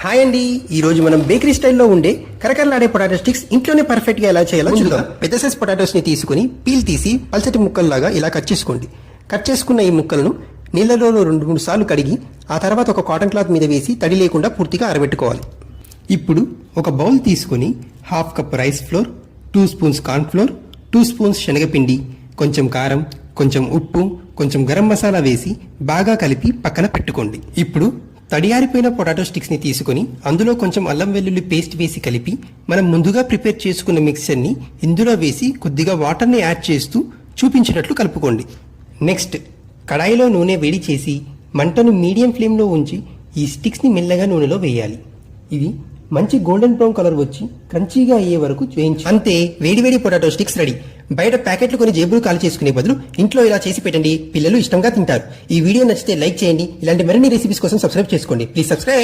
Hi అండి, ఈ రోజు మనం బేకరీ స్టైల్లో ఉండే కరకరలాడే పొటాటో స్టిక్స్ ఇంట్లోనే పర్ఫెక్ట్ గా ఎలా చేయాలో చూద్దాం. పెద్ద సైజ్ పొటాటోస్ ని తీసుకుని పీల్ తీసి పల్చటి ముక్కల్లాగా ఇలా కట్ చేసుకోండి. కట్ చేసుకున్న ఈ ముక్కలను నీళ్ళలో 2-3 సార్లు కడిగి ఆ తర్వాత ఒక కాటన్ క్లాత్ మీద వేసి తడి లేకుండా పూర్తిగా ఆరబెట్టుకోవాలి. ఇప్పుడు ఒక బౌల్ తీసుకుని 1/2 cup rice flour, 2 spoons corn flour, 2 spoons శనగపిండి, కొంచెం కారం, కొంచెం ఉప్పు, కొంచెం గరం మసాలా వేసి బాగా కలిపి పక్కన పెట్టుకోండి. ఇప్పుడు తడియారిపోయిన పొటాటో స్టిక్స్ ని తీసుకుని అందులో కొంచెం అల్లం వెల్లుల్లి పేస్ట్ వేసి కలిపి మనం ముందుగా ప్రిపేర్ చేసుకున్న మిక్చర్ ని ఇందులో వేసి కొద్దిగా వాటర్ ని యాడ్ చేస్తూ చూపించినట్లు కలుపుకోండి. నెక్స్ట్ కడాయిలో నూనె వేడి చేసి మంటను మీడియం ఫ్లేమ్ లో ఉంచి ఈ స్టిక్స్ ని మెల్లగా నూనెలో వేయాలి. ఇవి మంచి గోల్డెన్ బ్రౌన్ కలర్ వచ్చి క్రంచీగా అయ్యే వరకు వేయించి అంతే, వేడివేడి పొటాటో స్టిక్స్ రెడీ. బయట ప్యాకెట్లు కొని జేబులు ఖాళీ చేసుకునే బదులు ఇంట్లో ఇలా చేసి పెట్టండి, పిల్లలు ఇష్టంగా తింటారు. ఈ వీడియో నచ్చితే లైక్ చేయండి. ఇలాంటి మరిన్ని రెసిపీస్ కోసం సబ్స్క్రైబ్ చేసుకోండి. Please subscribe.